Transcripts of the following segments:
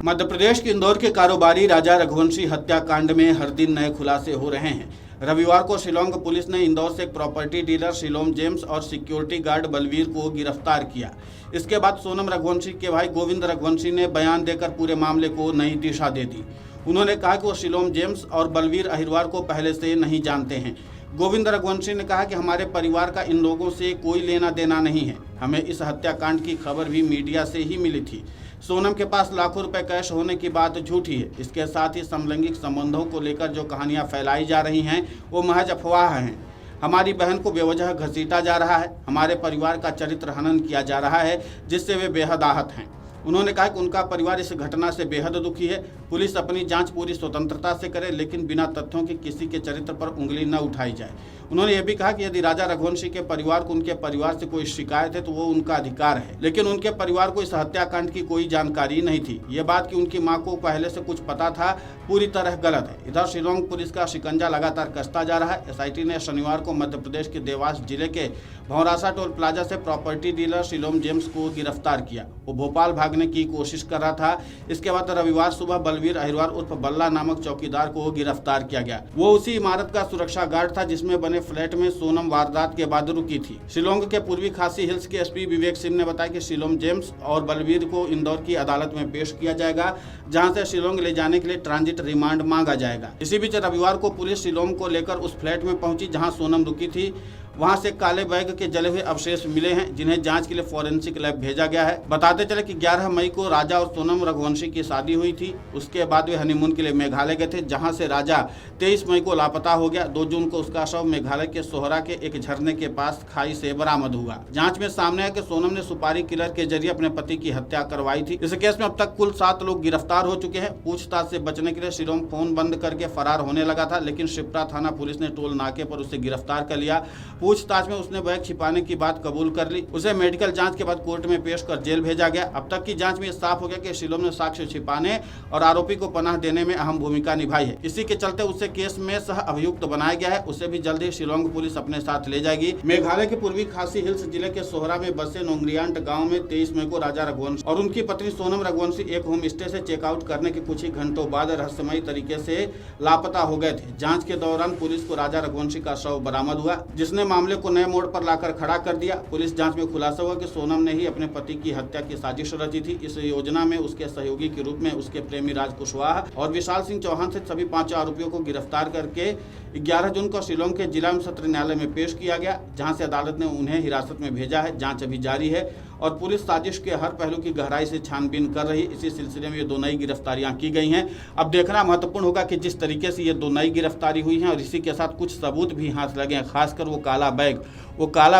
मध्य प्रदेश के इंदौर के कारोबारी राजा रघुवंशी हत्याकांड में हर दिन नए खुलासे हो रहे हैं। रविवार को शिलोंग पुलिस ने इंदौर से एक प्रॉपर्टी डीलर शिलोम जेम्स और सिक्योरिटी गार्ड बलवीर को गिरफ्तार किया। इसके बाद सोनम रघुवंशी के भाई गोविंद रघुवंशी ने बयान देकर पूरे मामले को नई दिशा दे दी। उन्होंने कहा कि वो शिलोम जेम्स और बलवीर अहिरवार को पहले से नहीं जानते हैं। गोविंद रघुवंशी ने कहा कि हमारे परिवार का इन लोगों से कोई लेना देना नहीं है। हमें इस हत्याकांड की खबर भी मीडिया से ही मिली थी। सोनम के पास लाखों रुपए कैश होने की बात झूठी है। इसके साथ ही समलैंगिक संबंधों को लेकर जो कहानियां फैलाई जा रही हैं वो महज अफवाह हैं। हमारी बहन को बेवजह घसीटा जा रहा है। हमारे परिवार का चरित्र हनन किया जा रहा है, जिससे वे बेहद आहत हैं। उन्होंने कहा कि उनका परिवार इस घटना से बेहद दुखी है। पुलिस अपनी जांच पूरी स्वतंत्रता से करे, लेकिन बिना तथ्यों के किसी के चरित्र पर उंगली न उठाई जाए। उन्होंने यह भी कहा कि यदि राजा रघुवंशी के परिवार को उनके परिवार से कोई शिकायत है तो वो उनका अधिकार है, लेकिन उनके परिवार को इस हत्याकांड की कोई जानकारी नहीं थी। ये बात कि उनकी मां को पहले से कुछ पता था पूरी तरह गलत है। इधर शिलोंग पुलिस का शिकंजा लगातार कसता जा रहा है। एसआईटी ने शनिवार को मध्य प्रदेश के देवास जिले के भौरासा टोल प्लाजा से प्रॉपर्टी डीलर शिलोम जेम्स को गिरफ्तार किया। वो भोपाल भागने की कोशिश कर रहा था। इसके बाद रविवार सुबह बलवीर अहिरवार उर्फ बल्ला नामक चौकीदार को गिरफ्तार किया गया। वो उसी इमारत का सुरक्षा गार्ड था जिसमें बने फ्लैट में सोनम वारदात के बाद रुकी थी। शिलोंग के पूर्वी खासी हिल्स के एसपी विवेक सिंह ने बताया कि शिलोम जेम्स और बलवीर को इंदौर की अदालत में पेश किया जाएगा, जहां से शिलोंग ले जाने के लिए ट्रांजिट रिमांड मांगा जाएगा। इसी बीच रविवार को पुलिस शिलोंग को लेकर उस फ्लैट में पहुंची जहां सोनम रुकी थी। वहां से काले बैग के जले हुए अवशेष मिले हैं, जिन्हें जांच के लिए फॉरेंसिक लैब भेजा गया है। बताते चले कि 11 मई को राजा और सोनम रघुवंशी की शादी हुई थी। उसके बाद वे हनीमून के लिए मेघालय गए थे, जहां से राजा 23 मई को लापता हो गया। 2 जून को उसका शव मेघालय के सोहरा के एक झरने के पास खाई से बरामद हुआ। जांच में सामने आया कि सोनम ने सुपारी किलर के जरिए अपने पति की हत्या करवाई थी। इस केस में अब तक कुल 7 लोग गिरफ्तार हो चुके हैं। पूछताछ से बचने के लिए शिलोम फोन बंद करके फरार होने लगा था, लेकिन शिप्रा थाना पुलिस ने टोल नाके पर उसे गिरफ्तार कर लिया। पूछताछ में उसने बैग छिपाने की बात कबूल कर ली। उसे मेडिकल जांच के बाद कोर्ट में पेश कर जेल भेजा गया। अब तक की जांच में साफ हो गया कि शिलोम ने साक्ष्य छिपाने और आरोपी को पनाह देने में अहम भूमिका निभाई है। इसी के चलते उसे केस में सह अभियुक्त बनाया गया है। उसे भी जल्द ही शिलोंग पुलिस अपने साथ ले जाएगी। मेघालय के पूर्वी खासी हिल्स जिले के सोहरा में बसे नोंगरियांट गाँव में 23 मई को राजा रघुवंशी और उनकी पत्नी सोनम रघुवंशी एक होम स्टे से चेकआउट करने के कुछ ही घंटों बाद रहस्यमयी तरीके से लापता हो गए थे। जाँच के दौरान पुलिस को राजा रघुवंशी का शव बरामद हुआ, जिसने मामले को नए मोड़ पर लाकर खड़ा कर दिया। पुलिस जांच में खुलासा हुआ कि सोनम ने ही अपने पति की हत्या की साजिश रची थी। इस योजना में उसके सहयोगी के रूप में उसके प्रेमी राज कुशवाहा और विशाल सिंह चौहान से सभी 5 आरोपियों को गिरफ्तार करके 11 जून को शिलोंग के जिला सत्र न्यायालय में पेश किया गया, जहां से अदालत ने उन्हें हिरासत में भेजा है। जांच अभी जारी है और पुलिस साजिश के हर पहलू की गहराई से छानबीन कर रही। इसी सिलसिले में ये 2 नई गिरफ्तारियां की गई हैं। अब देखना महत्वपूर्ण होगा कि जिस तरीके से ये 2 नई गिरफ्तारी हुई हैं और इसी के साथ कुछ सबूत भी हाथ लगे हैं, खासकर वो काला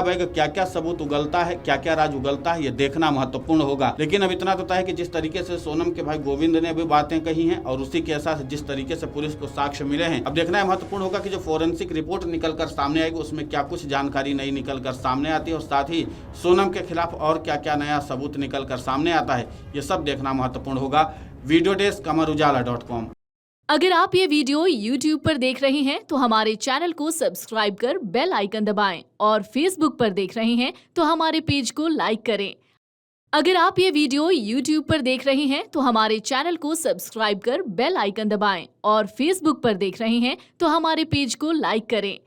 बैग क्या क्या सबूत उगलता है, क्या क्या राज उगलता है, ये देखना महत्वपूर्ण होगा। लेकिन अब इतना तो तय है कि जिस तरीके से सोनम के भाई गोविंद ने भी बातें कही हैं और उसी के साथ जिस तरीके से पुलिस को साक्ष्य मिले हैं, अब देखना महत्वपूर्ण होगा कि जो फोरेंसिक रिपोर्ट निकल कर सामने आएगी उसमें क्या कुछ जानकारी नई निकल कर सामने आती है और साथ ही सोनम के खिलाफ और क्या क्या नया सबूत निकल कर सामने आता है, ये सब देखना महत्वपूर्ण होगा। Video desk amarujala.com। अगर आप ये वीडियो YouTube पर देख रहे हैं तो हमारे चैनल को सब्सक्राइब कर बेल आइकन दबाएं और Facebook पर देख रहे हैं तो हमारे पेज को लाइक करें। अगर आप ये वीडियो YouTube पर देख रहे हैं तो हमारे चैनल को सब्सक्राइब कर बेल आइकन दबाएं और Facebook पर देख रहे हैं तो हमारे पेज को लाइक करें।